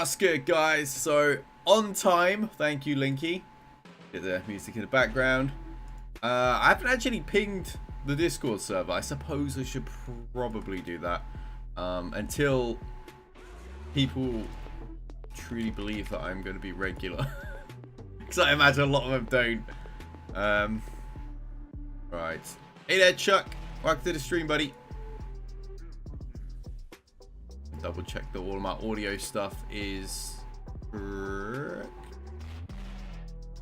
What's good, guys? So, on time. Thank you, Linky. Get the music in the background. I haven't actually pinged the Discord server. I suppose I should probably do that. Until people truly believe that I'm going to be regular. Because I imagine a lot of them don't. Right. Hey there, Chuck. Welcome to the stream, buddy. Double check that all of my audio stuff is correct.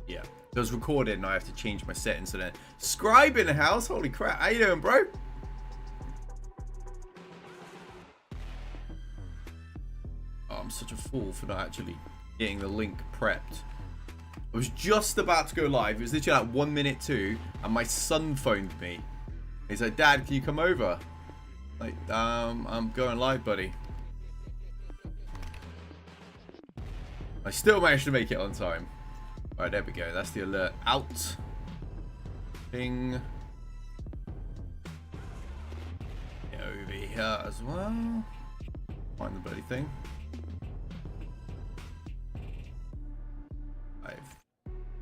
Yeah, it was recorded and I have to change my settings. So then, Scribe in the house. Holy crap! How you doing, bro? Oh, I'm such a fool for not actually getting the link prepped. I was just about to go live. It was literally like 1 minute to, and my son phoned me. He's like, "Dad, can you come over?" Like, I'm going live, buddy. I still managed to make it on time. Alright, there we go. That's the alert out. Ping. Get over here as well. Find the bloody thing.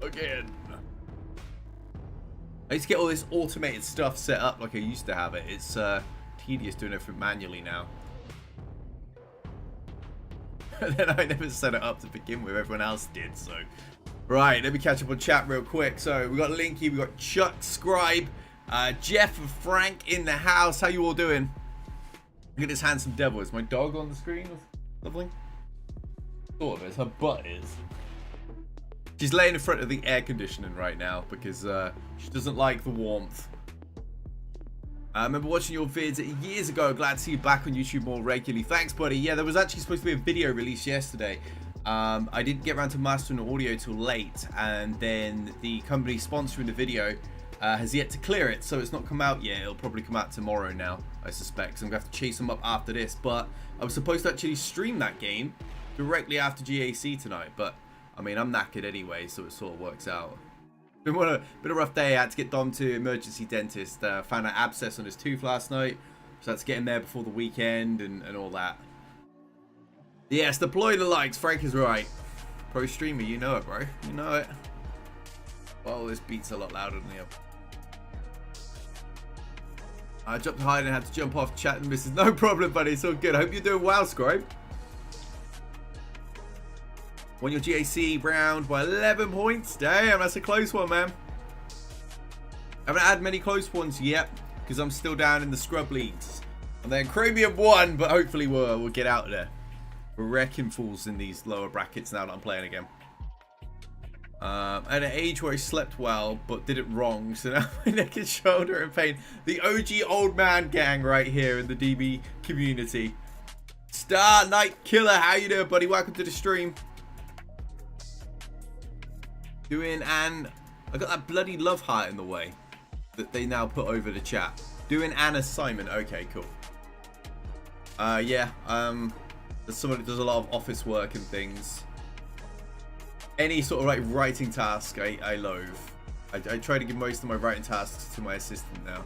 Again. I used to get all this automated stuff set up like I used to have it. It's tedious doing everything manually now. And then I never set it up to begin with. Everyone else did, so. Right, let me catch up on chat real quick. So, we got Linky, we got Chuck, Scribe, Jeff and Frank in the house. How you all doing? Look at this handsome devil. Is my dog on the screen or something? Sort of is. Her butt is. She's laying in front of the air conditioning right now because she doesn't like the warmth. I remember watching your vids years ago. Glad to see you back on YouTube more regularly. Thanks, buddy. Yeah, there was actually supposed to be a video released yesterday. I didn't get around to mastering the audio till late, and then the company sponsoring the video has yet to clear it, so it's not come out yet. It'll probably come out tomorrow now, I suspect. So I'm going to have to chase them up after this. But I was supposed to actually stream that game directly after GAC tonight, but I mean, I'm knackered anyway, so it sort of works out. Been a bit of a rough day. I had to get Dom to emergency dentist. Found an abscess on his tooth last night, so I had to get him there before the weekend and all that. Yes, deploy the likes. Frank is right. Pro streamer, you know it, bro. You know it. Well, this beat's a lot louder than the other. I jumped high and had to jump off chat and misses. No problem, buddy. It's all good. I hope you're doing well, Scribe. Won your GAC round by 11 points. Damn, that's a close one, man. I haven't had many close ones yet because I'm still down in the scrub leagues. And then Chromium won, but hopefully we'll get out of there. We're wrecking fools in these lower brackets now that I'm playing again. At an age where I slept well, but did it wrong, so now my neck and shoulder are in pain. The OG old man gang right here in the DB community. Star Night Killer, how you doing, buddy? Welcome to the stream. Doing an... I got that bloody love heart in the way that they now put over the chat. Doing an assignment. Okay, cool. Yeah. There's someone that does a lot of office work and things. Any sort of like writing task, I loathe. I try to give most of my writing tasks to my assistant now.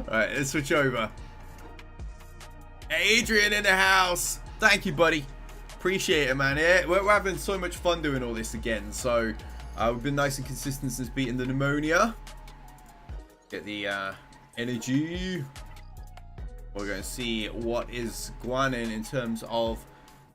Alright, let's switch over. Adrian in the house. Thank you, buddy. Appreciate it, man. Yeah, we're having so much fun doing all this again. So we've been nice and consistent since beating the pneumonia. Get the energy. We're going to see what is going in terms of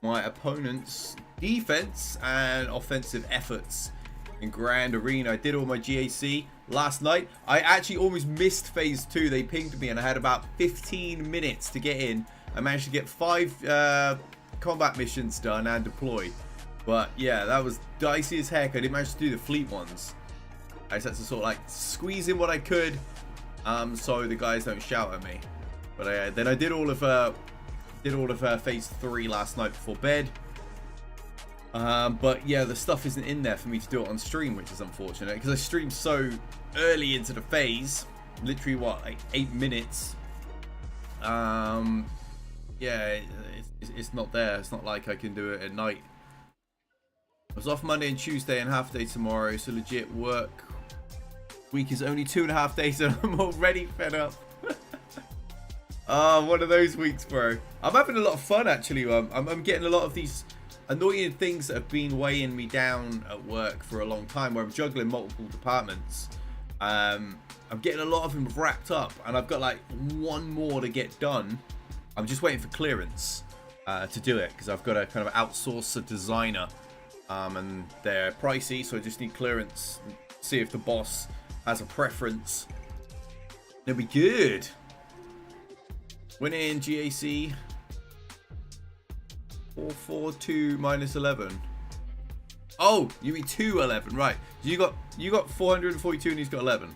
my opponent's defense and offensive efforts in Grand Arena. I did all my GAC last night. I actually almost missed phase 2. They pinged me and I had about 15 minutes to get in. I managed to get 5 combat missions done and deploy. But yeah, that was dicey as heck. I didn't manage to do the fleet ones. I just had to sort of like squeeze in what I could so the guys don't shout at me. But then I did all of phase 3 last night before bed. But yeah, the stuff isn't in there for me to do it on stream, which is unfortunate because I streamed so early into the phase, literally what, like 8 minutes. Yeah, it's not there. It's not like I can do it at night. I was off Monday and Tuesday and half day tomorrow, so legit work week is only 2.5 days and I'm already fed up. Oh, one of those weeks, bro. I'm having a lot of fun, actually. I'm getting a lot of these annoying things that have been weighing me down at work for a long time, where I'm juggling multiple departments. I'm getting a lot of them wrapped up, and I've got like one more to get done. I'm just waiting for clearance to do it, because I've got to kind of outsource a designer, and they're pricey, so I just need clearance. See if the boss has a preference. It'll be good. Winning GAC 442 minus 11. Oh, you mean 211, right? You got 442 and he's got 11.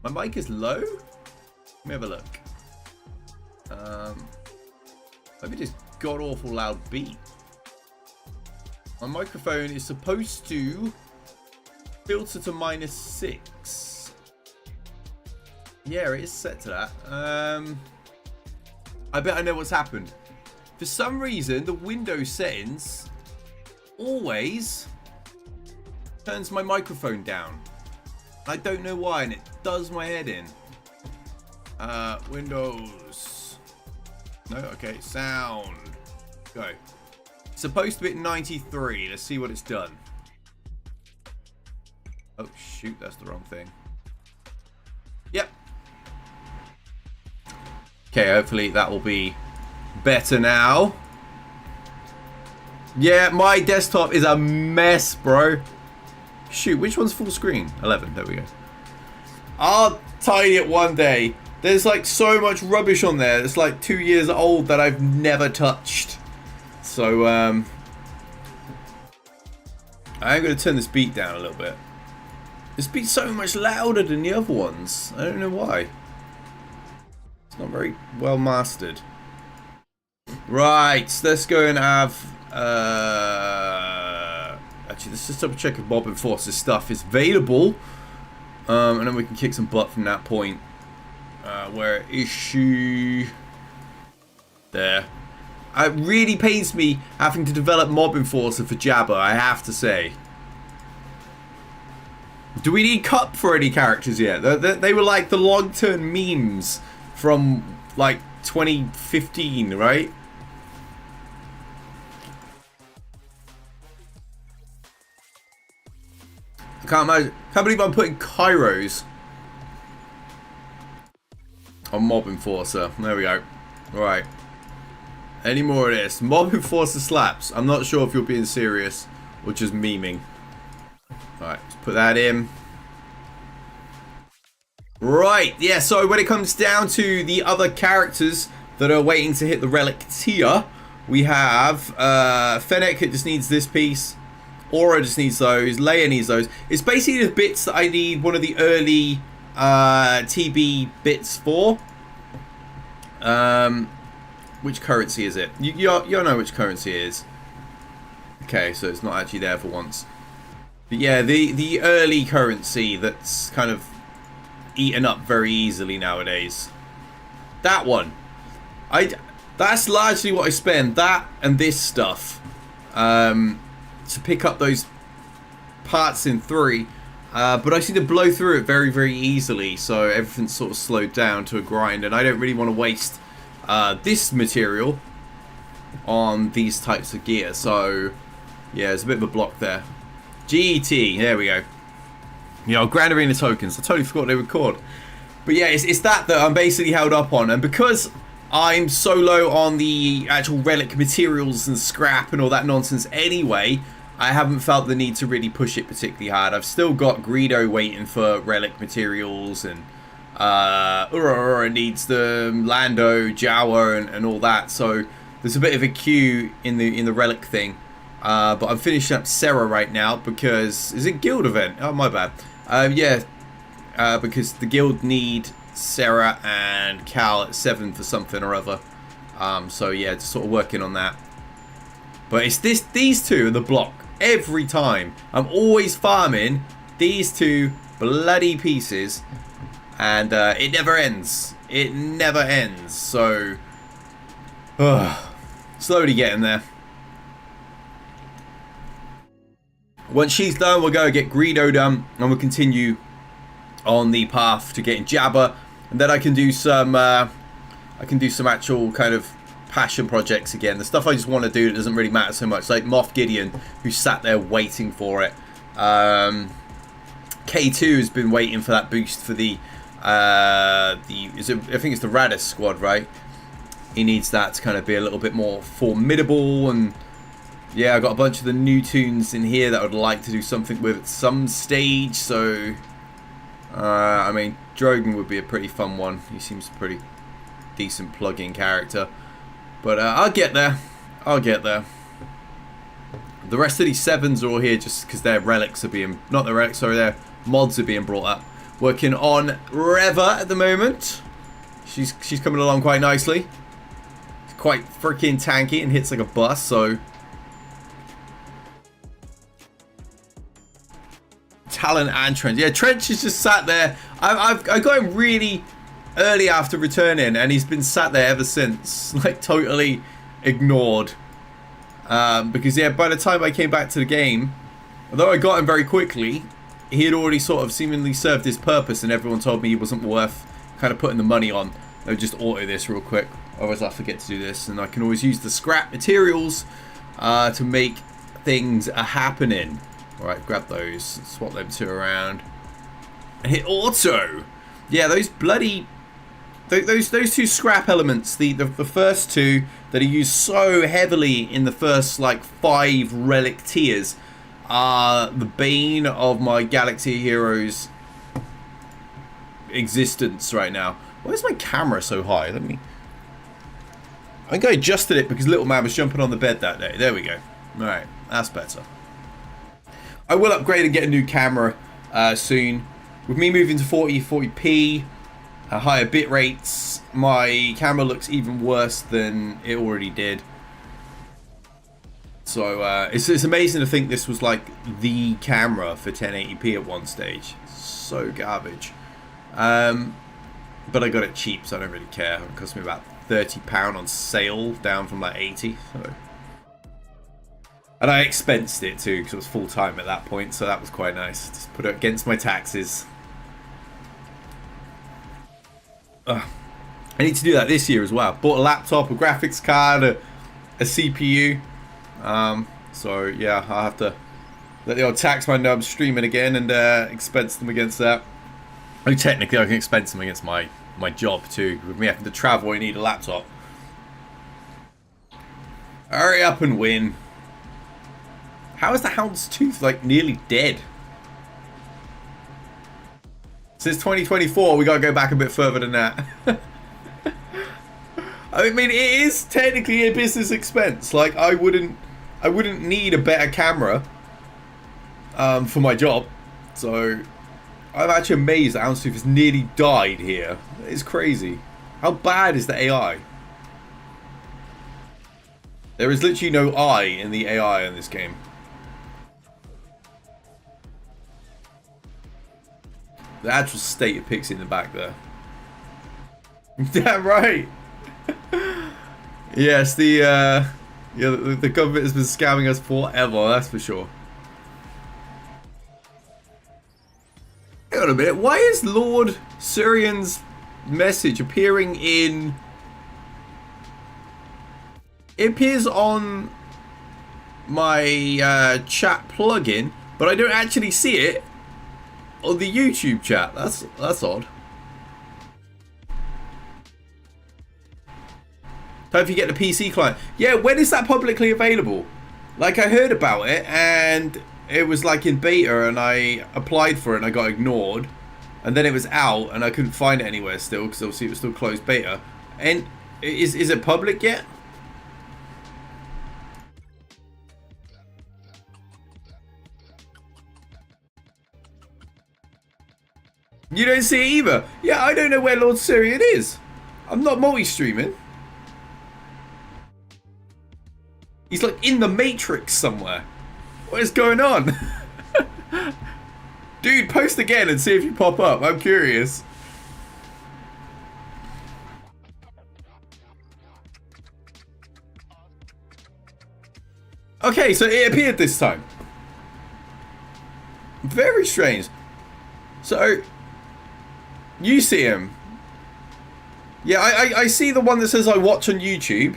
My mic is low. Let me have a look. Maybe just god awful loud beat. My microphone is supposed to filter to -6. Yeah, it is set to that. I bet I know what's happened. For some reason, the Windows settings always turns my microphone down. I don't know why, and it does my head in. Windows. No, okay, sound. Go. Supposed to be at 93. Let's see what it's done. Oh, shoot, that's the wrong thing. Yep. Okay, hopefully that will be better now. Yeah, my desktop is a mess, bro. Shoot, which one's full screen? 11, there we go. I'll tidy it one day. There's like so much rubbish on there. It's like 2 years old that I've never touched. So, I'm going to turn this beat down a little bit. This beat's so much louder than the other ones. I don't know why. It's not very well mastered. Right, let's go and have... actually, let's just double check if Mob Enforcer stuff is available. And then we can kick some butt from that point. Where is she? There. It really pains me having to develop Mob Enforcer for Jabba, I have to say. Do we need Cup for any characters yet? They were like the long-term memes from like 2015, right? I can't believe I'm putting Kairos on Mob Enforcer. There we go. Right. Any more of this? Mob Enforcer slaps. I'm not sure if you're being serious or just memeing. Right, let's put that in. Right, yeah, so when it comes down to the other characters that are waiting to hit the relic tier, we have Fennec, it just needs this piece. Aura just needs those. Leia needs those. It's basically the bits that I need one of the early TB bits for. Which currency is it? You'll know which currency it is. Okay, so it's not actually there for once. But yeah, the early currency that's kind of eaten up very easily nowadays. That one. That's largely what I spend. That and this stuff. To pick up those parts in 3. But I seem to blow through it very, very easily. So everything's sort of slowed down to a grind. And I don't really want to waste this material on these types of gear. So yeah, there's a bit of a block there. GET, there we go. You know, Grand Arena tokens. I totally forgot they were called. But yeah, it's that I'm basically held up on. And because I'm so low on the actual relic materials and scrap and all that nonsense anyway, I haven't felt the need to really push it particularly hard. I've still got Greedo waiting for relic materials, and Ura needs the Lando, Jawa, and all that. So there's a bit of a queue in the relic thing. But I'm finishing up Serra right now because... Is it guild event? Oh, my bad. Yeah, because the guild need Serra and Cal at 7 for something or other. So yeah, just sort of working on that. But it's these two are the block every time. I'm always farming these two bloody pieces, and it never ends. It never ends. So slowly getting there. Once she's done, we'll go get Greedo done, and we'll continue on the path to getting Jabba, and then I can do some I can do some actual kind of passion projects again. The stuff I just want to do that doesn't really matter so much, like Moff Gideon, who sat there waiting for it. K2 has been waiting for that boost for I think it's the Radis squad, right? He needs that to kind of be a little bit more formidable. And yeah, I got a bunch of the new tunes in here that I would like to do something with at some stage. So I mean, Drogon would be a pretty fun one. He seems a pretty decent plug-in character. But I'll get there. I'll get there. The rest of these 7s are all here just because their relics are being... Not their relics, sorry, their mods are being brought up. Working on Reva at the moment. She's coming along quite nicely. It's quite freaking tanky and hits like a bus, so... Talon and Trench. Yeah, Trench is just sat there. I got him really early after returning, and he's been sat there ever since. Like, totally ignored. Because, yeah, by the time I came back to the game, although I got him very quickly, he had already sort of seemingly served his purpose, and everyone told me he wasn't worth kind of putting the money on. I'll just auto this real quick, otherwise I forget to do this, and I can always use the scrap materials to make things happening. Alright, grab those, swap them two around, and hit auto! Yeah, those bloody... Those two scrap elements, the first two that are used so heavily in the first, like, 5 relic tiers, are the bane of my Galaxy Heroes existence right now. Why is my camera so high? I think I adjusted it because little man was jumping on the bed that day. There we go. Alright, that's better. I will upgrade and get a new camera soon. With me moving to 40p, higher bit rates, my camera looks even worse than it already did. So it's amazing to think this was like the camera for 1080p at one stage. So garbage. But I got it cheap, so I don't really care. It cost me about £30 on sale, down from like 80. So. And I expensed it too, because it was full time at that point, so that was quite nice. Just put it against my taxes. I need to do that this year as well. Bought a laptop, a graphics card, a CPU. So yeah, I'll have to let the old tax man know I'm streaming again and expense them against that. I mean, technically I can expense them against my job too. With me having to travel, I need a laptop. Hurry up and win. How is the Hound's Tooth like nearly dead? Since 2024, we gotta go back a bit further than that. I mean, it is technically a business expense. Like, I wouldn't need a better camera for my job. So, I'm actually amazed that Hound's Tooth has nearly died here. It's crazy. How bad is the AI? There is literally no I in the AI in this game. The actual state of Pixie in the back there. Damn right. Yes, the government has been scamming us forever, that's for sure. Hang on a minute, why is Lord Syrian's message appearing in... It appears on my chat plugin, but I don't actually see it on the YouTube chat. That's odd. Don't forget the PC client. Yeah, when is that publicly available? Like, I heard about it and it was like in beta and I applied for it and I got ignored. And then it was out and I couldn't find it anywhere still because obviously it was still closed beta. And is it public yet? You don't see it either? Yeah, I don't know where Lord Syrian is. I'm not multi-streaming. He's like in the Matrix somewhere. What is going on? Dude, post again and see if you pop up. I'm curious. Okay, so it appeared this time. Very strange. So... You see him. Yeah, I see the one that says I watch on YouTube.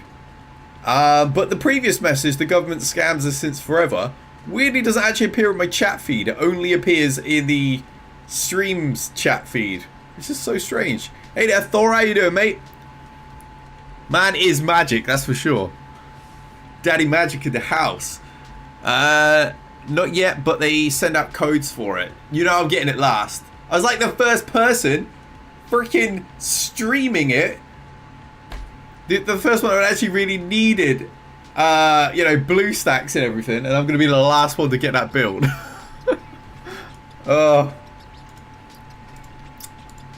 But the previous message, the government scams us since forever, weirdly doesn't actually appear in my chat feed. It only appears in the stream's chat feed. It's just so strange. Hey there, Thor, how you doing, mate? Man is magic, that's for sure. Daddy Magic in the house. Not yet, but they send out codes for it. You know I'm getting it last. I was like the first person freaking streaming it. The first one that actually really needed, you know, blue stacks and everything, and I'm going to be the last one to get that build. Oh.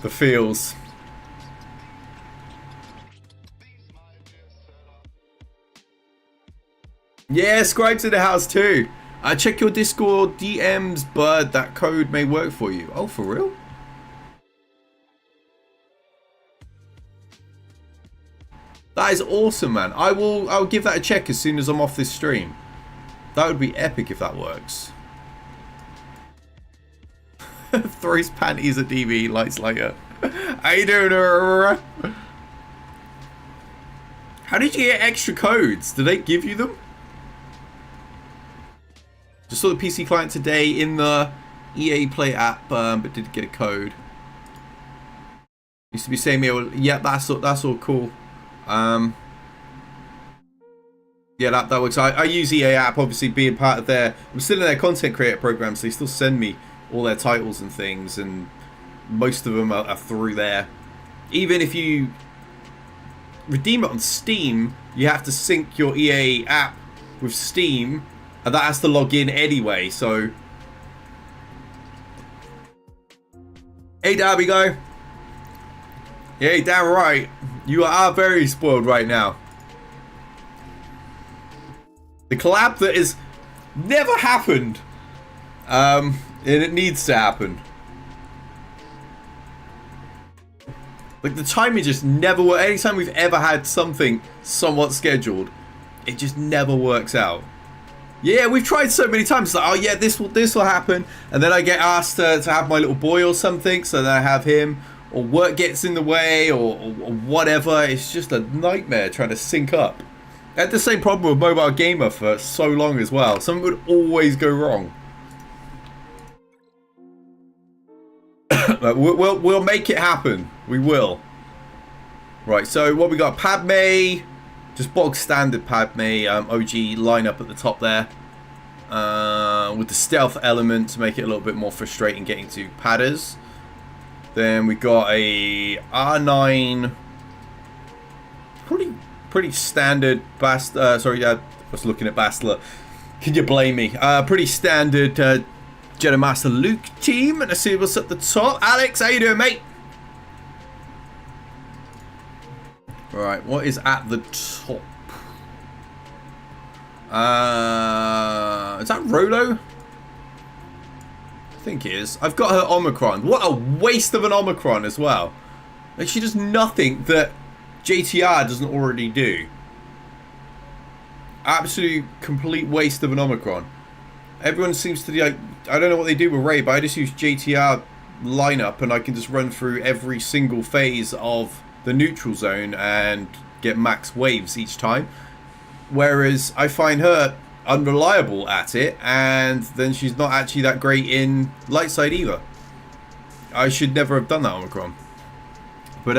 The feels. Yeah, Scribe's in the house too. Check your Discord DMs, bud. That code may work for you. Oh, for real? That is awesome, man. I'll give that a check as soon as I'm off this stream. That would be epic if that works. Throws panties at DV, lights later. How you doing? How did you get extra codes? Did they give you them? Just saw the PC client today in the EA Play app, but did get a code. Used to be saying, yeah, that's all cool. Yeah, that works. I use EA app, obviously being part of their, I'm still in their content creator program, so they still send me all their titles and things, and most of them are through there. Even if you redeem it on Steam, you have to sync your EA app with Steam, and that has to log in anyway, so. Hey, there we go. Yeah, damn right. You are very spoiled right now. The collab that has never happened. And it needs to happen. Like, the timing just never works. Anytime we've ever had something somewhat scheduled, it just never works out. Yeah, we've tried so many times. It's like, oh yeah, this will happen, and then I get asked to have my little boy or something, so then I have him, or work gets in the way, or whatever. It's just a nightmare trying to sync up. I had the same problem with Mobile Gamer for so long as well. Something would always go wrong. We'll make it happen. We will. Right, so what we got? Padme. Just bog standard Padme OG lineup at the top there. With the stealth element to make it a little bit more frustrating getting to Padders. Then we got a R9. Pretty standard I was looking at Bastila. Can you blame me? Pretty standard Jedi Master Luke team. And let's see what's at the top. Alex, how you doing, mate? Right, what is at the top? Is that Rolo? I think it is. I've got her Omicron. What a waste of an Omicron as well. Like, she does nothing that JTR doesn't already do. Absolute complete waste of an Omicron. Everyone seems to be like, I don't know what they do with Rey, but I just use JTR lineup and I can just run through every single phase of the neutral zone and get max waves each time, whereas I find her unreliable at it, and then she's not actually that great in light side either. I should never have done that Omicron, but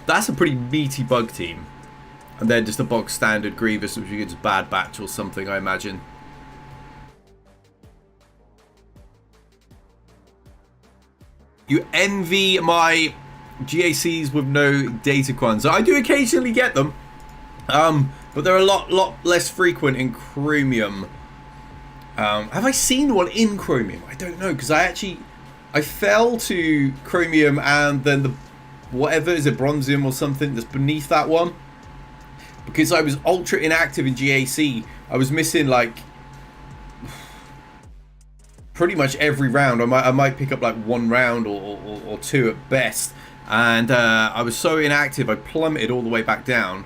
that's a pretty meaty bug team, and then just a bog standard Grievous, which is Bad Batch or something, I imagine. You envy my GACs with no datacrons. I do occasionally get them, but they're a lot less frequent in Chromium. Have I seen one in Chromium? I don't know, because I fell to Chromium and then the whatever is it, Bronzium or something that's beneath that one, because I was ultra inactive in GAC. I was missing like pretty much every round. I might pick up like one round or two at best. And I was so inactive, I plummeted all the way back down.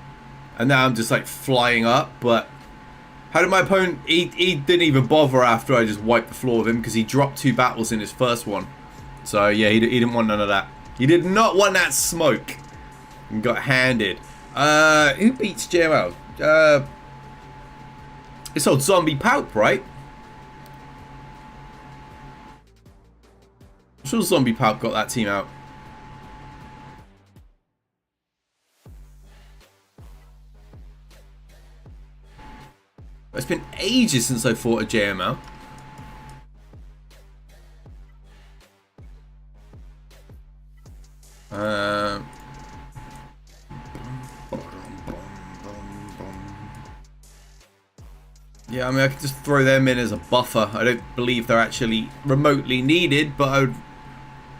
And now I'm just like flying up. But how did my opponent... He didn't even bother after I just wiped the floor with him, because he dropped 2 battles in his first one. So yeah, he didn't want none of that. He did not want that smoke. And got handed. Who beats JML? It's old Zombie Palp, right? I'm sure Zombie Palp got that team out. It's been ages since I fought a JML. Yeah, I mean, I could just throw them in as a buffer. I don't believe they're actually remotely needed, but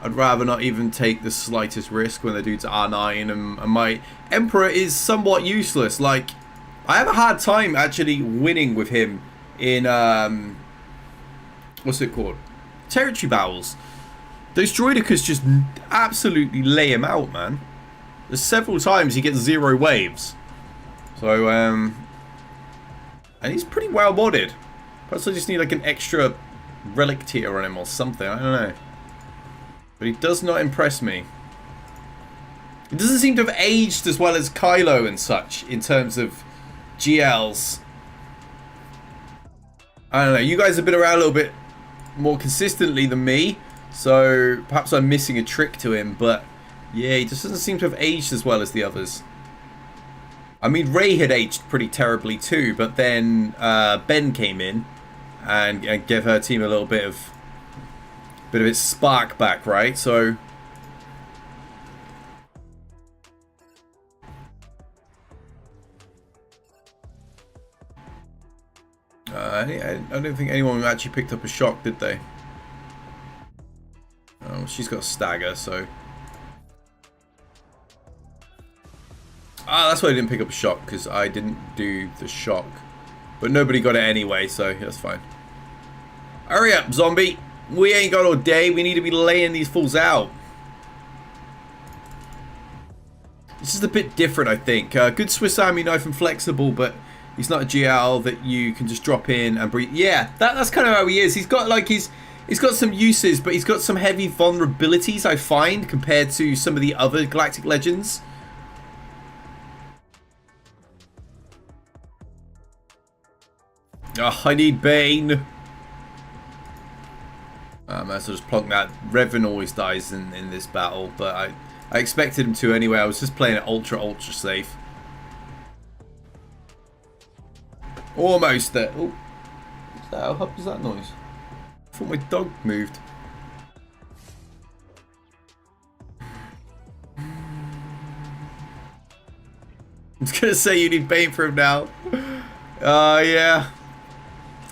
I'd rather not even take the slightest risk when the dude's R9 and my Emperor is somewhat useless. Like, I have a hard time actually winning with him in, what's it called? Territory battles. Those droidicas just absolutely lay him out, man. There's several times he gets 0 waves. So, and he's pretty well modded. Perhaps I just need like an extra relic tier on him or something. I don't know. But he does not impress me. He doesn't seem to have aged as well as Kylo and such in terms of GLs. I don't know. You guys have been around a little bit more consistently than me. So perhaps I'm missing a trick to him. But yeah, he just doesn't seem to have aged as well as the others. I mean, Rey had aged pretty terribly too, but then Ben came in and gave her team a little bit of its spark back, right? So I don't think anyone actually picked up a shock, did they? Oh, she's got a stagger, so. Ah, that's why I didn't pick up a shock, because I didn't do the shock. But nobody got it anyway, so that's fine. Hurry up, zombie. We ain't got all day. We need to be laying these fools out. This is a bit different, I think. Good Swiss Army knife and flexible, but he's not a GL that you can just drop in and breathe. Yeah, that's kind of how he is. He's got like he's got some uses, but he's got some heavy vulnerabilities, I find, compared to some of the other Galactic Legends. Oh, I need Bane. I might as well just plonk that. Revan always dies in this battle, but I expected him to anyway. I was just playing it ultra safe. Almost there. Oh, what's that? How was that noise? I thought my dog moved. I was gonna say you need Bane for him now. Yeah.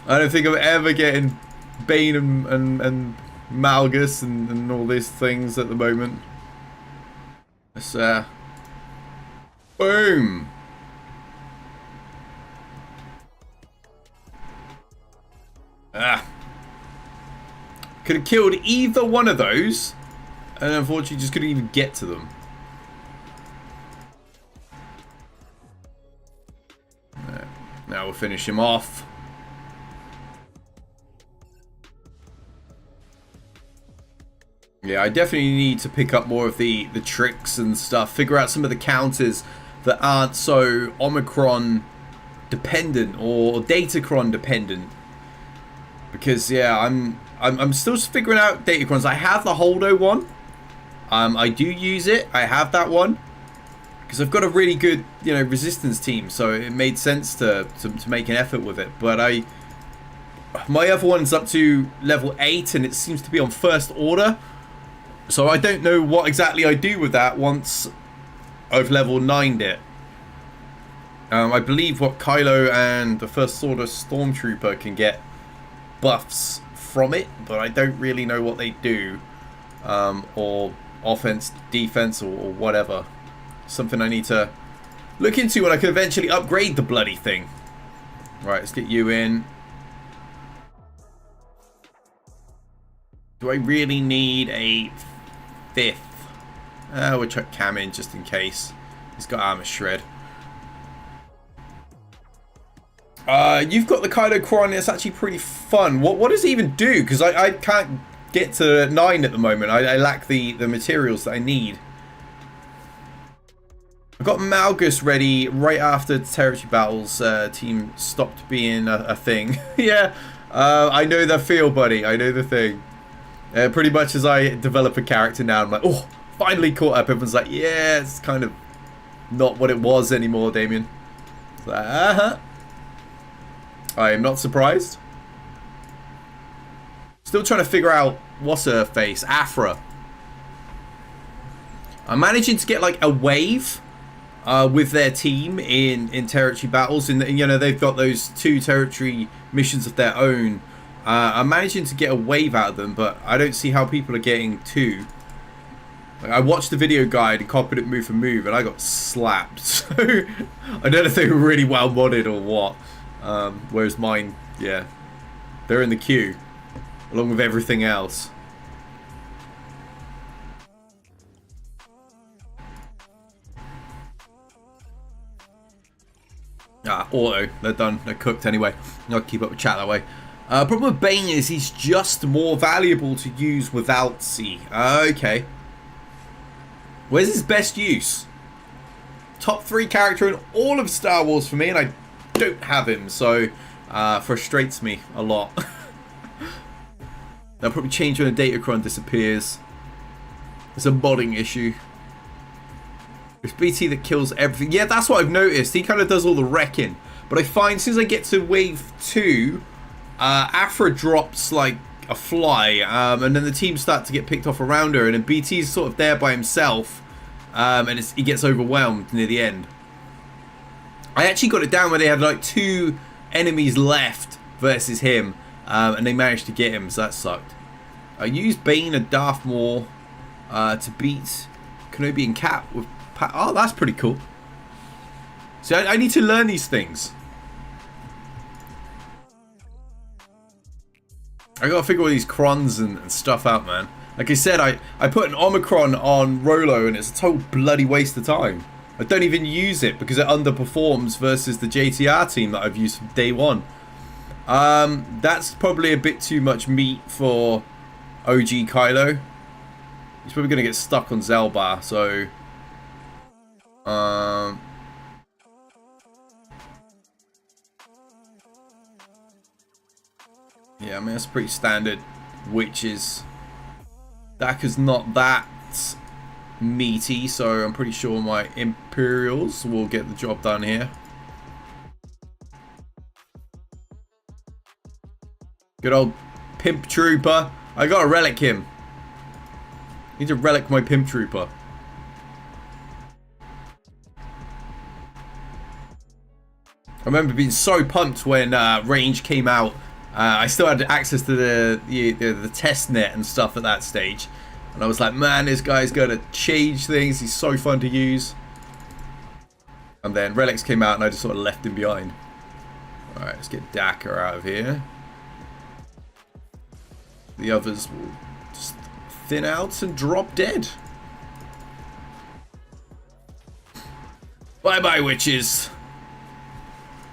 I don't think I'm ever getting Bane and Malgus and all these things at the moment. Let's boom. Could have killed either one of those, and unfortunately just couldn't even get to them. Now we'll finish him off. Yeah, I definitely need to pick up more of the tricks and stuff. Figure out some of the counters that aren't so Omicron dependent or Datacron dependent. Because yeah, I'm still figuring out Datacrons. I have the Holdo one. I do use it. I have that one because I've got a really good, you know, resistance team. So it made sense to make an effort with it. But my other one's up to level 8 and it seems to be on first order. So I don't know what exactly I do with that once I've level 9'd it. I believe what Kylo and the First Order Stormtrooper can get buffs from it, but I don't really know what they do. Or offense, defense, or whatever. Something I need to look into when I can eventually upgrade the bloody thing. Right, let's get you in. Do I really need a 5th? We'll chuck Cam in just in case. He's got armor shred. You've got the Kylo Quran. It's actually pretty fun. What does it even do? Because I can't get to 9 at the moment. I lack the materials that I need. I got Malgus ready right after territory battles team stopped being a thing. Yeah, I know the feel, buddy. I know the thing. Pretty much as I develop a character now, I'm like, oh, finally caught up. Everyone's like, yeah, it's kind of not what it was anymore, Damien. I am not surprised. Still trying to figure out what's her face, Afra. I'm managing to get like a wave with their team in territory battles, and you know they've got those 2 territory missions of their own. I'm managing to get a wave out of them, but I don't see how people are getting 2. Like, I watched the video guide and copied it move for move, and I got slapped. So I don't know if they were really well modded or what. Whereas mine, yeah, they're in the queue along with everything else. Auto. They're done. They're cooked anyway. I'll keep up with chat that way. Problem with Bane is he's just more valuable to use without C. Okay. Where's his best use? Top 3 character in all of Star Wars for me, and I don't have him, so frustrates me a lot. They'll probably change when a Datacron disappears. It's a modding issue. It's BT that kills everything. Yeah, that's what I've noticed. He kind of does all the wrecking. But I find as soon as I get to wave 2, Afra drops like a fly, and then the team start to get picked off around her, and then BT's sort of there by himself, and he gets overwhelmed near the end. I actually got it down where they had like 2 enemies left versus him, and they managed to get him, so that sucked. I used Bane and Darth Maul to beat Kenobi and Cap with oh, that's pretty cool. So I need to learn these things. I gotta figure all these crons and stuff out, man. Like I said, I put an Omicron on Rolo and it's a total bloody waste of time. I don't even use it because it underperforms versus the JTR team that I've used from day one. That's probably a bit too much meat for OG Kylo. He's probably gonna get stuck on Zelbar, so yeah, I mean that's pretty standard. Witches. Daka's not that meaty, so I'm pretty sure my Imperials will get the job done here. Good old Pimp Trooper. I gotta relic him. Need to relic my Pimp Trooper. I remember being so pumped when Range came out. I still had access to the test net and stuff at that stage. And I was like, man, this guy's going to change things. He's so fun to use. And then Relics came out and I just sort of left him behind. Alright, let's get Daka out of here. The others will just thin out and drop dead. Bye-bye, witches.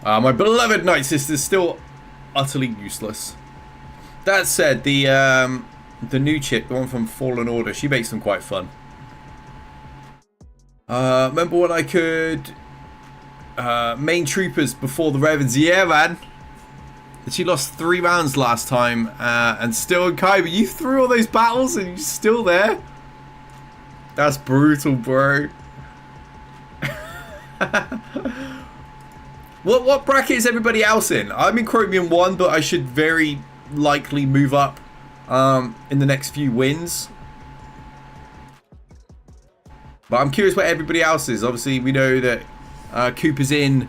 My beloved Night Sister's still utterly useless. That said, the new chick, the one from Fallen Order, she makes them quite fun. Remember when I could main troopers before the Ravens? Yeah, man. She lost 3 rounds last time, and still in Kai, but you threw all those battles and you're still there? That's brutal, bro. What bracket is everybody else in? I'm in Chromium 1, but I should very likely move up in the next few wins. But I'm curious what everybody else is. Obviously, we know that Cooper's in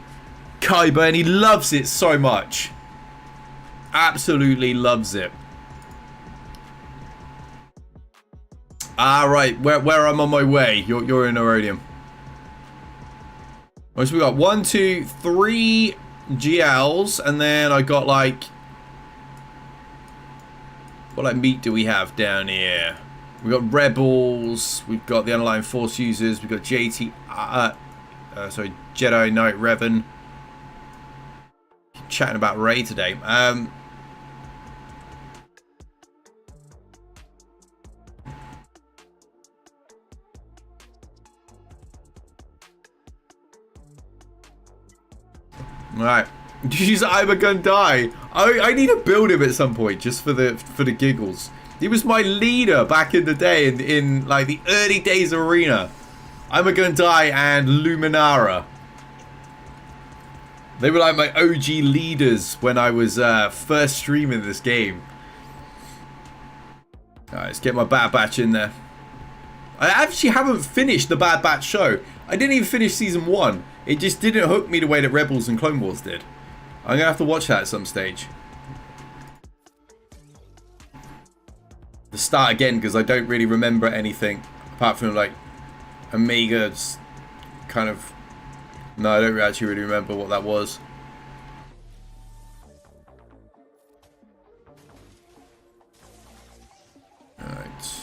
Kaiba, and he loves it so much. Absolutely loves it. Right, where I'm on my way. You're in Aurodium. So we got 1, 2, 3 GLs, and then I got like, what like meat do we have down here? We got Rebels, we've got the Underlying Force users, we've got Jedi Knight Revan. Chatting about Rey today. Right. Use I'm a gun die. I need to build him at some point just for the giggles. He was my leader back in the day in like the early days of Arena. I'm a gun die and Luminara. They were like my OG leaders when I was first streaming this game. Alright, let's get my Bad Batch in there. I actually haven't finished the Bad Batch show. I didn't even finish season 1. It just didn't hook me the way that Rebels and Clone Wars did. I'm gonna have to watch that at some stage. To start again because I don't really remember anything apart from like Omega's kind of. No, I don't actually really remember what that was. Alright.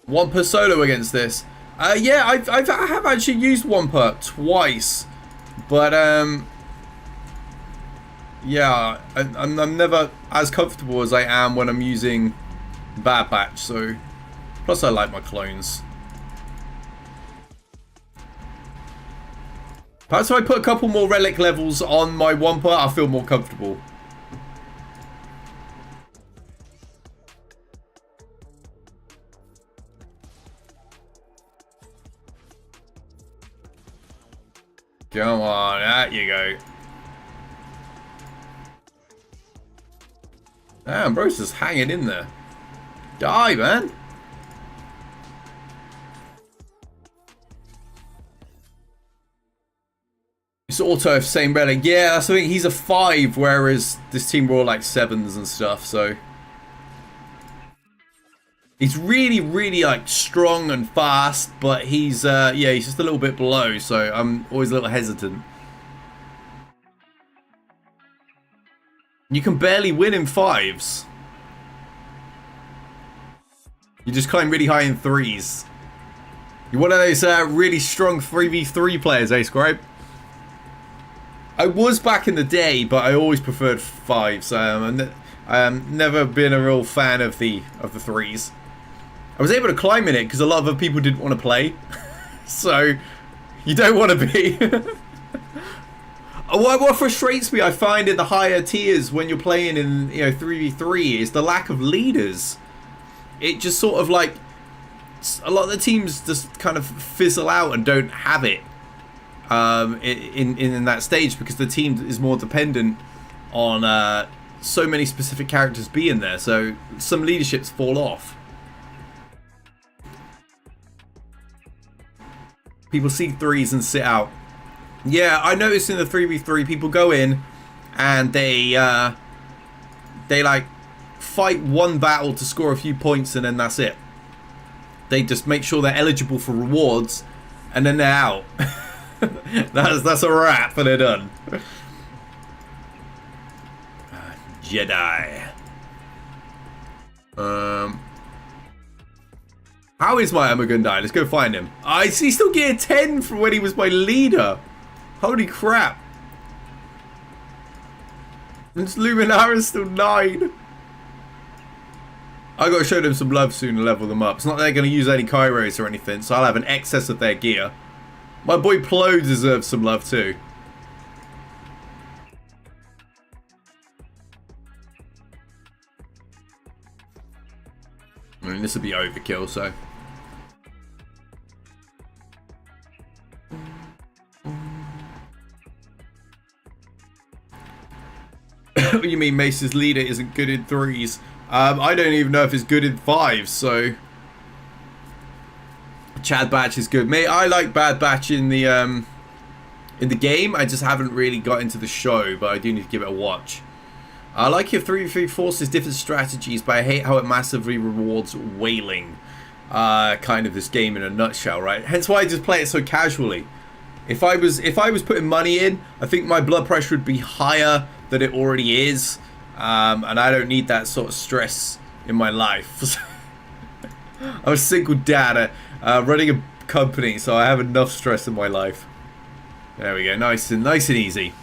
One per solo against this. Yeah, I have actually used one per twice, but yeah, I'm never as comfortable as I am when I'm using Bad Batch. So, plus I like my clones. Perhaps if I put a couple more relic levels on my one per, I'll feel more comfortable. Come on, there you go. Damn, bro's just hanging in there. Die, man. It's auto same relic. Yeah, that's the thing. He's a 5, whereas this team were all like 7s and stuff, so. He's really, really like strong and fast, but he's yeah, he's just a little bit below, so I'm always a little hesitant. You can barely win in 5s. You just climb really high in 3s. You're one of those really strong 3v3 players, eh, Scribe? I was back in the day, but I always preferred 5s. Never been a real fan of the 3s. I was able to climb in it because a lot of other people didn't want to play. So, you don't want to be. What frustrates me, I find, in the higher tiers when you're playing in 3v3 is the lack of leaders. It just sort of like a lot of the teams just kind of fizzle out and don't have it in that stage because the team is more dependent on so many specific characters being there. So some leaderships fall off. People see 3s and sit out. Yeah, I noticed in the 3v3 people go in and they like fight one battle to score a few points and then that's it. They just make sure they're eligible for rewards and then they're out. that's a wrap and they're done. Jedi. How is my Amagun die? Let's go find him. He's still getting 10 from when he was my leader. Holy crap. And Luminara's still 9. I gotta show them some love soon to level them up. It's not that they're gonna use any Kairos or anything, so I'll have an excess of their gear. My boy Plo deserves some love too. I mean, this would be overkill, so. What do you mean Mace's leader isn't good in 3s? I don't even know if it's good in 5s, so. Chad Batch is good. Mate, I like Bad Batch in the game. I just haven't really got into the show, but I do need to give it a watch. I like your 3v3 forces different strategies, but I hate how it massively rewards whaling. Kind of this game in a nutshell, right? Hence why I just play it so casually. If I was putting money in, I think my blood pressure would be higher than it already is, and I don't need that sort of stress in my life. I'm a single dad running a company, so I have enough stress in my life. There we go, nice and easy.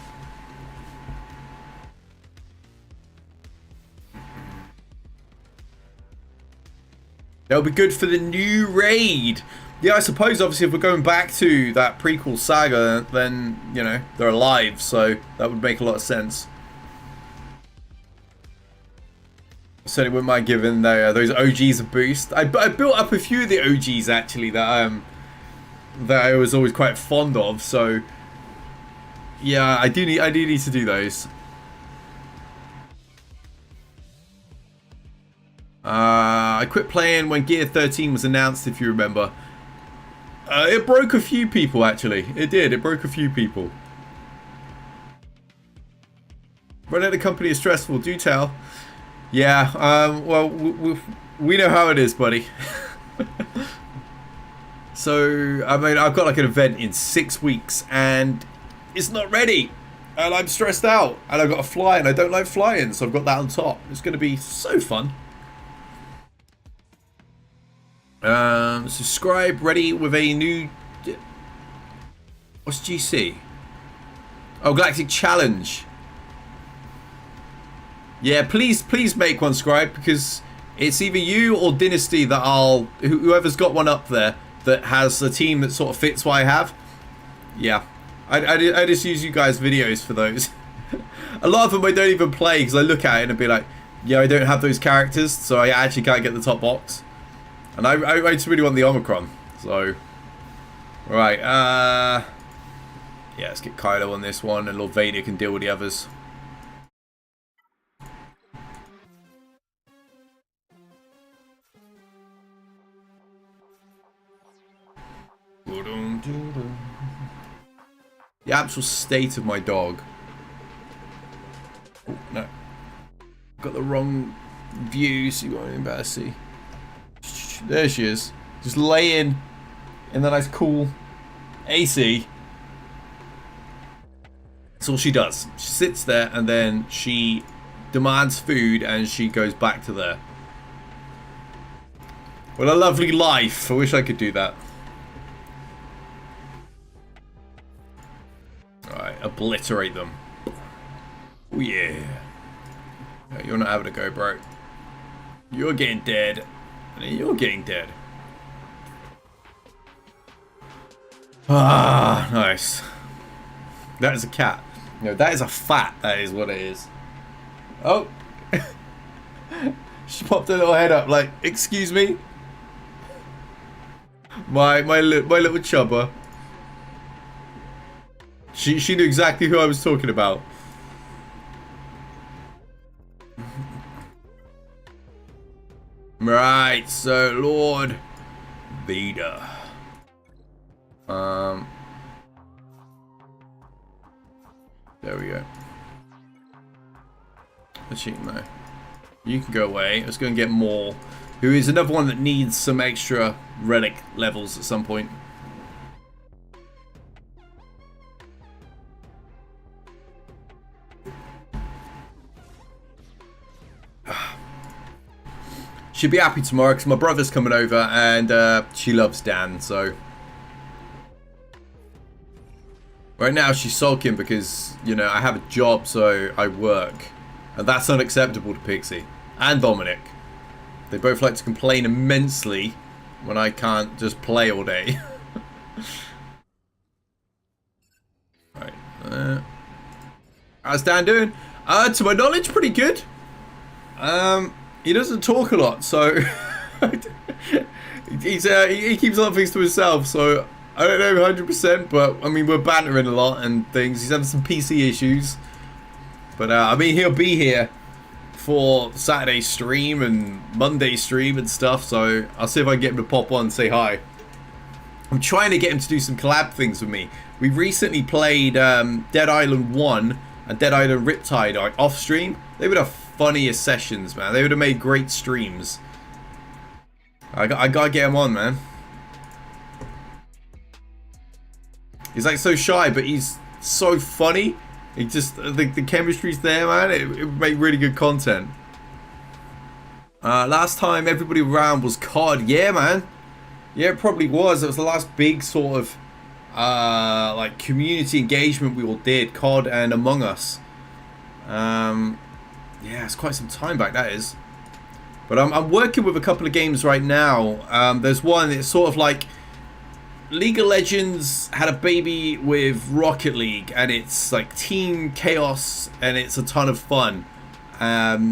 That'll be good for the new raid. Yeah, I suppose obviously if we're going back to that prequel saga, then, you know, they're alive, so that would make a lot of sense. Certainly wouldn't mind giving those OGs a boost. I built up a few of the OGs actually that I was always quite fond of, so yeah, I do need to do those. I quit playing when Gear 13 was announced, if you remember. It broke a few people, actually. It did. It broke a few people. Running a company is stressful. Do tell. Yeah, well, we know how it is, buddy. So, I mean, I've got like an event in 6 weeks, and it's not ready. And I'm stressed out. And I've got to fly, and I don't like flying, so I've got that on top. It's going to be so fun. Subscribe ready with a new... What's GC? Oh, Galactic Challenge. Yeah, please make one, Scribe, because it's either you or Dynasty that whoever's got one up there that has a team that sort of fits what I have. Yeah, I just use you guys' videos for those. A lot of them I don't even play because I look at it and be like, yeah, I don't have those characters, so I actually can't get the top box. And I just really want the Omicron, so... Right, yeah, let's get Kylo on this one, and Lord Vader can deal with the others. The actual state of my dog. Oh, no. Got the wrong view, so you won't even better see. There she is. Just laying in the nice cool AC. That's all she does. She sits there and then she demands food and she goes back to there. What a lovely life. I wish I could do that. Alright, obliterate them. Oh yeah. Yeah, you're not having a go, bro. You're getting dead. And you're getting dead. Ah, nice. That is a cat. No, that is a fat. That is what it is. Oh. She popped her little head up like, excuse me? My little chubber. She knew exactly who I was talking about. Right, so Lord Vader. There we go. Actually, no. You can go away. Let's go and get Maul, who is another one that needs some extra relic levels at some point. She'll be happy tomorrow because my brother's coming over and she loves Dan, so... Right now she's sulking because, you know, I have a job, so I work. And that's unacceptable to Pixie. And Dominic. They both like to complain immensely when I can't just play all day. Right. How's Dan doing? To my knowledge, pretty good. He doesn't talk a lot, so he keeps a lot of things to himself, so I don't know 100%, but I mean, we're bantering a lot and things. He's having some PC issues, but I mean, he'll be here for Saturday stream and Monday stream and stuff, so I'll see if I can get him to pop on and say hi. I'm trying to get him to do some collab things with me. We recently played Dead Island 1 and Dead Island Riptide off stream. They were the funniest sessions, man. They would have made great streams. I gotta get him on, man. He's like so shy, but he's so funny. He just, the chemistry's there, man. It would make really good content. Last time everybody around was COD. Yeah, man. Yeah, it probably was. It was the last big sort of like community engagement we all did. COD and Among Us. Yeah, it's quite some time back, that is. But I'm working with a couple of games right now. There's one, it's sort of like League of Legends had a baby with Rocket League, and it's like team chaos, and it's a ton of fun.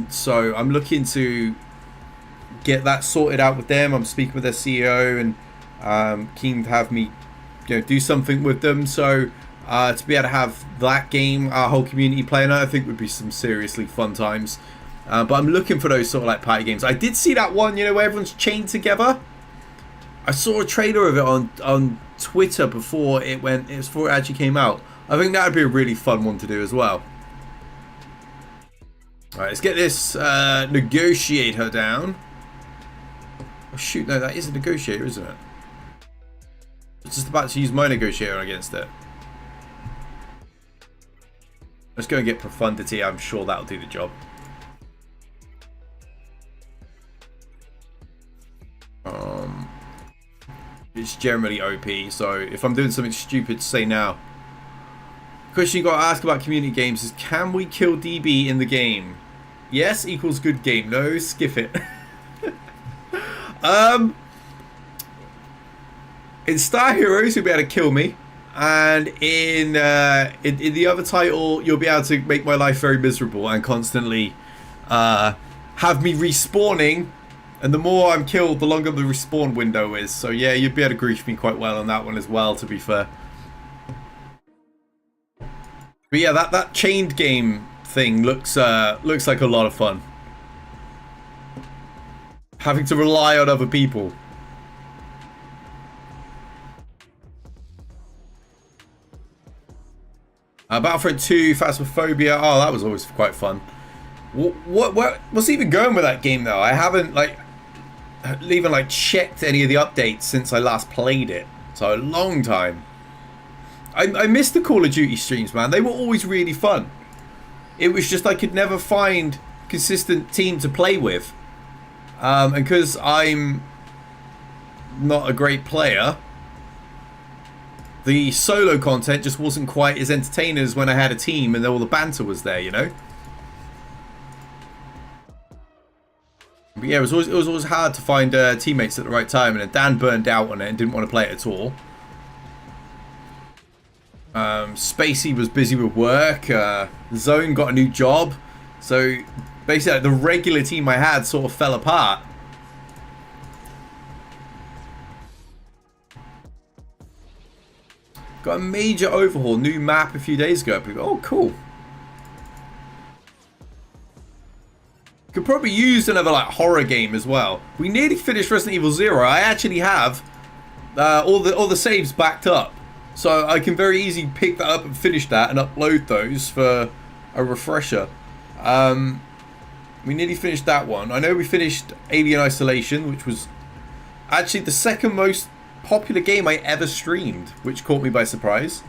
So I'm looking to get that sorted out with them. I'm speaking with their CEO, and keen to have me, do something with them. So to be able to have that game, our whole community playing it, I think would be some seriously fun times. But I'm looking for those sort of like party games. I did see that one, where everyone's chained together. I saw a trailer of it on Twitter before it actually came out. I think that would be a really fun one to do as well. Alright, let's get this negotiator down. Oh shoot, no, that is a negotiator, isn't it? I was just about to use my negotiator against it. Let's go and get profundity. I'm sure that'll do the job. It's generally OP, so if I'm doing something stupid, say now. Question you got to ask about community games is, can we kill DB in the game? Yes equals good game. No, skip it. In Star Heroes, you'll be able to kill me, and in the other title, you'll be able to make my life very miserable and constantly have me respawning. And the more I'm killed, the longer the respawn window is. So yeah, you'd be able to grief me quite well on that one as well, to be fair. But yeah, that chained game thing looks like a lot of fun. Having to rely on other people. Battlefront 2, Phasmophobia. Oh, that was always quite fun. What's even going with that game though? I haven't even checked any of the updates since I last played it. So a long time. I missed the Call of Duty streams, man. They were always really fun. It was just I could never find consistent team to play with. And because I'm not a great player, the solo content just wasn't quite as entertaining as when I had a team and all the banter was there, But yeah, it was always hard to find teammates at the right time, and then Dan burned out on it and didn't want to play it at all. Spacey was busy with work. Zone got a new job, so basically the regular team I had sort of fell apart. Got a major overhaul, new map a few days ago. Oh, cool. Could probably use another horror game as well. We nearly finished Resident Evil 0. I actually have all the saves backed up, so I can very easily pick that up and finish that and upload those for a refresher. We nearly finished that one. I know we finished Alien Isolation, which was actually the second most popular game I ever streamed, which caught me by surprise.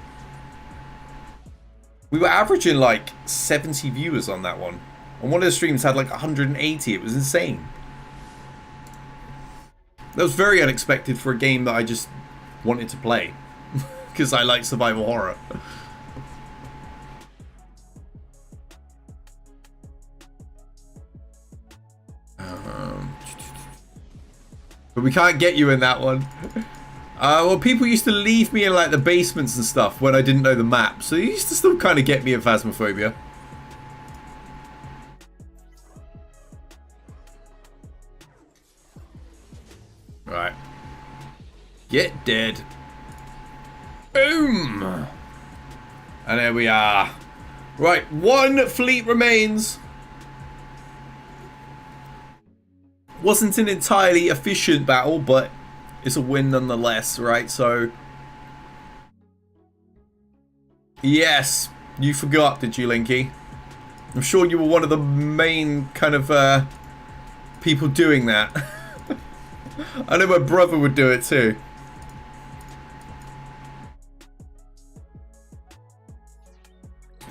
We were averaging 70 viewers on that one. And one of the streams had 180. It was insane. That was very unexpected for a game that I just wanted to play. Because I like survival horror. But we can't get you in that one. Well, people used to leave me in the basements and stuff when I didn't know the map. So they used to still kind of get me in Phasmophobia. Right. Get dead. Boom! And there we are. Right, one fleet remains. Wasn't an entirely efficient battle, but it's a win nonetheless, right? So... Yes, you forgot, did you, Linky? I'm sure you were one of the main kind of people doing that. I know my brother would do it too.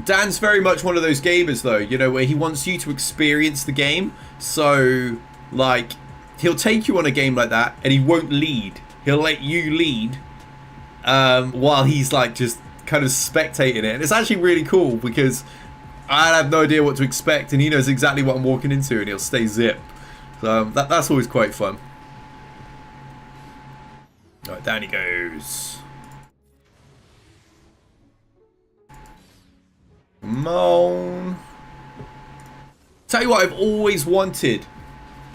Dan's very much one of those gamers though, where he wants you to experience the game. So, he'll take you on a game like that and he won't lead. He'll let you lead while he's just kind of spectating it. And it's actually really cool because I have no idea what to expect and he knows exactly what I'm walking into and he'll stay zip. So that's always quite fun. Alright, down he goes. Come on. Tell you what I've always wanted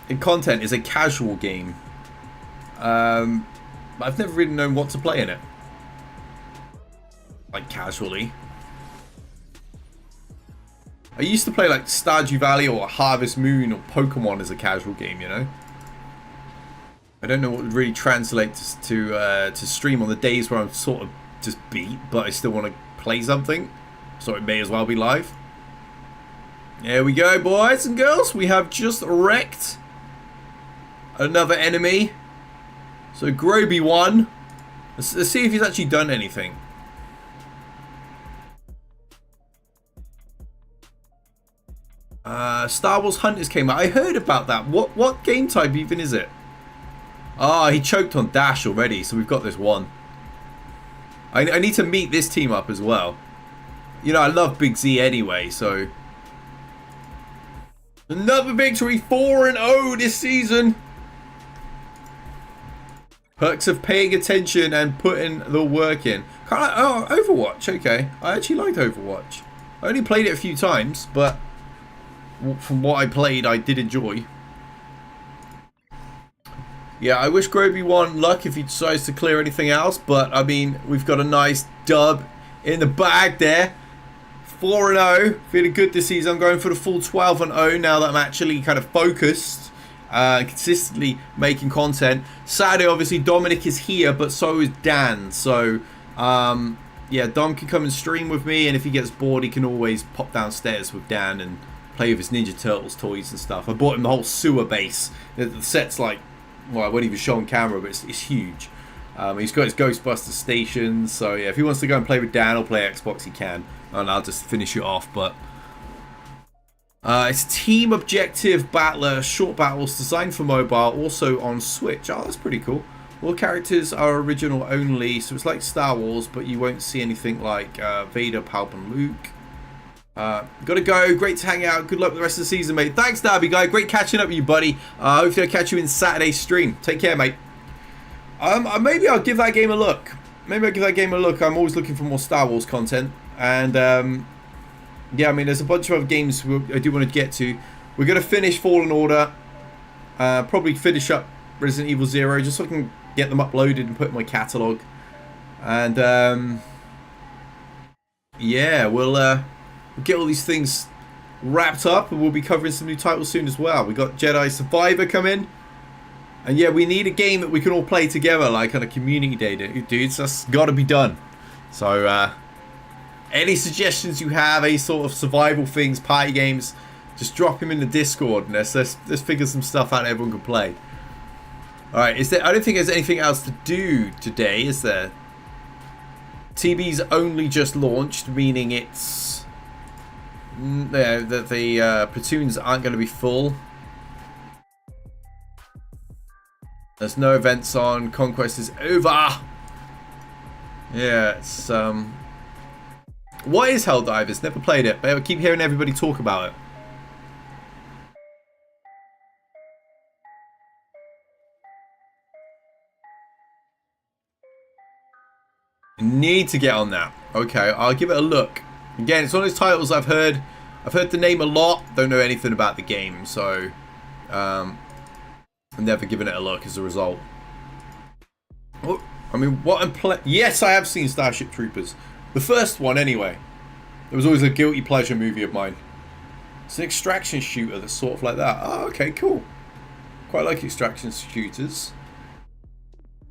in content is a casual game. I've never really known what to play in it. Like, casually. I used to play like Stardew Valley or Harvest Moon or Pokemon as a casual game, you know? I don't know what would really translate to stream on the days where I'm sort of just beat, but I still want to play something. So it may as well be live. There we go, boys and girls. We have just wrecked another enemy. So Groby won. Let's see if he's actually done anything. Star Wars Hunters came out. I heard about that. What game type even is it? Ah, he choked on Dash already, so we've got this one. I need to meet this team up as well. You know, I love Big Z anyway, so... Another victory, 4-0 this season. Perks of paying attention and putting the work in. Oh, Overwatch, okay. I actually liked Overwatch. I only played it a few times, but from what I played, I did enjoy. Yeah, I wish Groby won luck if he decides to clear anything else, but I mean, we've got a nice dub in the bag there. 4-0, feeling good this season. I'm going for the full 12-0 now that I'm actually kind of focused, consistently making content. Saturday, obviously, Dominic is here, but so is Dan. So, yeah, Dom can come and stream with me, and if he gets bored, he can always pop downstairs with Dan and play with his Ninja Turtles toys and stuff. I bought him the whole sewer base. The set's like, well, I won't even show on camera, but it's huge. He's got his Ghostbuster stations, so yeah, if he wants to go and play with Dan or play Xbox, he can. And I'll just finish it off, but... it's team objective battler, short battles designed for mobile, also on Switch. Oh, that's pretty cool. All characters are original only, so it's like Star Wars, but you won't see anything like Vader, Palp, and Luke. Gotta go. Great to hang out. Good luck with the rest of the season, mate. Thanks, Darby guy. Great catching up with you, buddy. Hopefully I'll catch you in Saturday's stream. Take care, mate. Maybe I'll give that game a look. Maybe I'll give that game a look. I'm always looking for more Star Wars content. And, yeah, I mean, there's a bunch of other games I do want to get to. We're going to finish Fallen Order. Probably finish up Resident Evil 0, just so I can get them uploaded and put in my catalogue. And, yeah, we'll get all these things wrapped up, and we'll be covering some new titles soon as well. We got Jedi Survivor coming. And, yeah, we need a game that we can all play together, like on a community day, dudes. That's got to be done. So, any suggestions you have, any sort of survival things, party games, just drop them in the Discord and let's figure some stuff out everyone can play. Alright, I don't think there's anything else to do today, is there? TB's only just launched, meaning it's... that the platoons aren't going to be full. There's no events on. Conquest is over. Yeah, it's... What is Helldivers? Never played it, but I keep hearing everybody talk about it. Need to get on that. Okay, I'll give it a look. Again, it's one of those titles I've heard the name a lot, don't know anything about the game, so I've never given it a look as a result. Oh, I mean, what I'm playing... Yes, I have seen Starship Troopers. The first one, anyway. It was always a guilty pleasure movie of mine. It's an extraction shooter that's sort of like that. Oh, okay, cool. Quite like extraction shooters.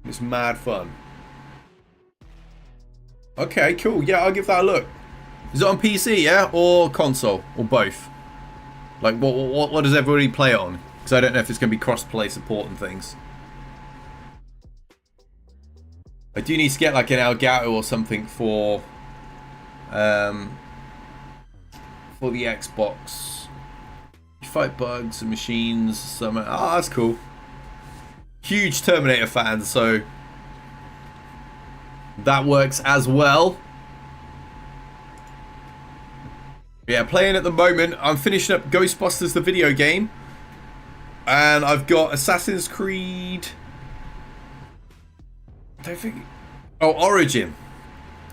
It's mad fun. Okay, cool. Yeah, I'll give that a look. Is it on PC, yeah? Or console? Or both? Like, what does everybody play it on? Because I don't know if it's going to be cross-play support and things. I do need to get like an Elgato or something for the Xbox. You fight bugs and machines. Some, oh, that's cool. Huge Terminator fan, so that works as well. Yeah, playing at the moment. I'm finishing up Ghostbusters, the video game, and I've got Assassin's Creed don't think. Oh, Origin.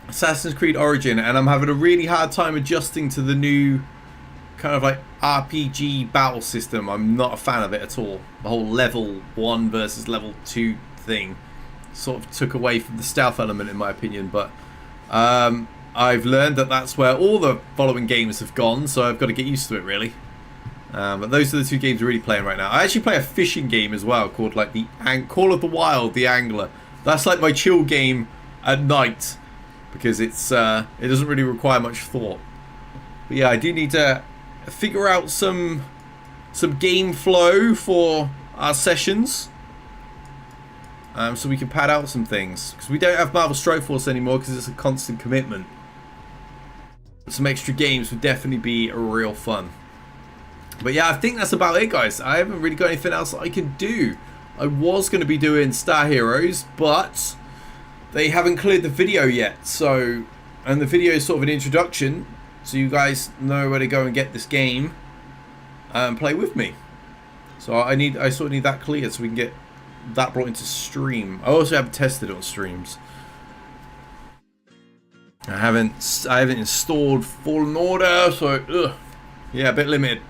Assassin's Creed Origin, and I'm having a really hard time adjusting to the new kind of like RPG battle system. I'm not a fan of it at all. The whole level 1 versus level 2 thing sort of took away from the stealth element in my opinion, but I've learned that that's where all the following games have gone, so I've got to get used to it really. But those are the two games we're really playing right now. I actually play a fishing game as well called like the Call of the Wild, the Angler. That's like my chill game at night because it's it doesn't really require much thought. But yeah, I do need to figure out some game flow for our sessions, so we can pad out some things, because we don't have Marvel Strike Force anymore because it's a constant commitment. But some extra games would definitely be real fun. But yeah, I think that's about it, guys. I haven't really got anything else I can do. I was going to be doing Star Heroes, but they haven't cleared the video yet. So, and the video is sort of an introduction, so you guys know where to go and get this game and play with me. So I sort of need that cleared so we can get that brought into stream. I also haven't tested it on streams. I haven't installed Fallen Order, so yeah, a bit limited.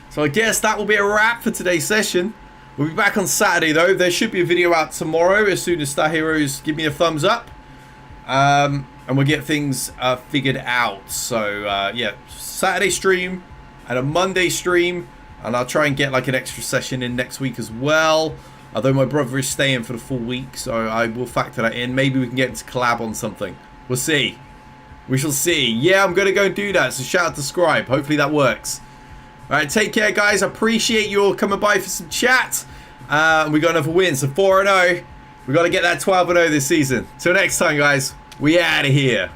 So I guess that will be a wrap for today's session. We'll be back on Saturday though. There should be a video out tomorrow as soon as Star Heroes give me a thumbs up. And we'll get things figured out. So yeah, Saturday stream and a Monday stream. And I'll try and get like an extra session in next week as well. Although my brother is staying for the full week, so I will factor that in. Maybe we can get into collab on something. We'll see. We shall see. Yeah, I'm going to go and do that. So shout out to Scribe. Hopefully that works. Alright, take care guys. I appreciate you all coming by for some chat. We got another win, so 4-0. We got to get that 12-0 this season. Till next time guys, we out of here.